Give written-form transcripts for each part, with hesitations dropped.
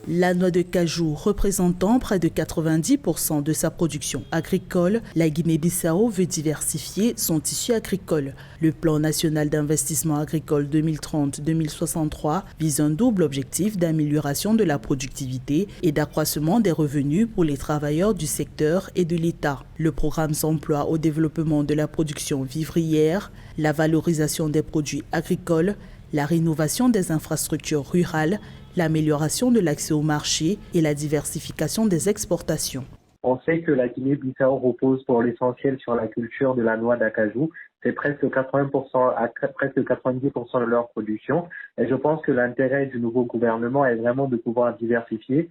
La noix de cajou représentant près de 90% de sa production agricole, la Guinée-Bissau veut diversifier son tissu agricole. Le plan national d'investissement agricole 2030-2063 vise un double objectif d'amélioration de la productivité et d'accroissement des revenus pour les travailleurs du secteur et de l'État. Le programme s'emploie au développement de la production vivrière, la valorisation des produits agricoles, la rénovation des infrastructures rurales, l'amélioration de l'accès au marché et la diversification des exportations. On sait que la Guinée-Bissau repose pour l'essentiel sur la culture de la noix d'acajou. C'est presque 80% à presque 90% de leur production. Et je pense que l'intérêt du nouveau gouvernement est vraiment de pouvoir diversifier.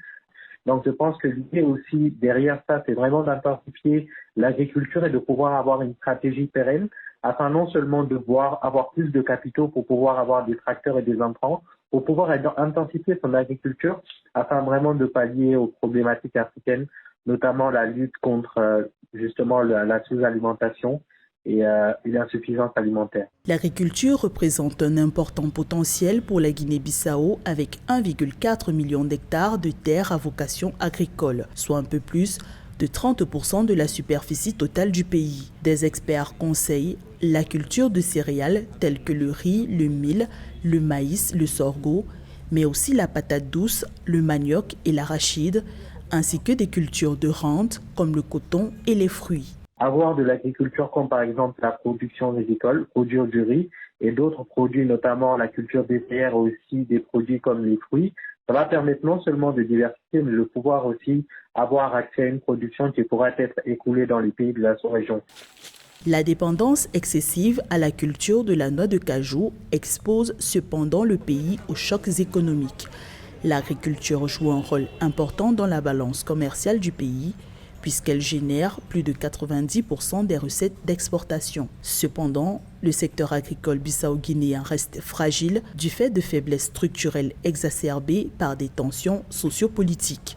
Donc je pense que l'idée aussi derrière ça, c'est vraiment d'intensifier l'agriculture et de pouvoir avoir une stratégie pérenne afin non seulement de avoir plus de capitaux pour pouvoir avoir des tracteurs et des intrants, pour pouvoir intensifier son agriculture afin vraiment de pallier aux problématiques africaines, notamment la lutte contre justement la sous-alimentation et l'insuffisance alimentaire. L'agriculture représente un important potentiel pour la Guinée-Bissau avec 1,4 million d'hectares de terres à vocation agricole, soit un peu plus de 30% de la superficie totale du pays. Des experts conseillent la culture de céréales telles que le riz, le mil, le maïs, le sorgho, mais aussi la patate douce, le manioc et l'arachide, ainsi que des cultures de rente comme le coton et les fruits. Avoir de l'agriculture comme par exemple la production agricole, produire du riz et d'autres produits, notamment la culture laitière, aussi des produits comme les fruits, ça va permettre non seulement de diversifier, mais de pouvoir aussi avoir accès à une production qui pourra être écoulée dans les pays de la sous-région. La dépendance excessive à la culture de la noix de cajou expose cependant le pays aux chocs économiques. L'agriculture joue un rôle important dans la balance commerciale du pays, puisqu'elle génère plus de 90% des recettes d'exportation. Cependant, le secteur agricole bissau-guinéen reste fragile du fait de faiblesses structurelles exacerbées par des tensions sociopolitiques.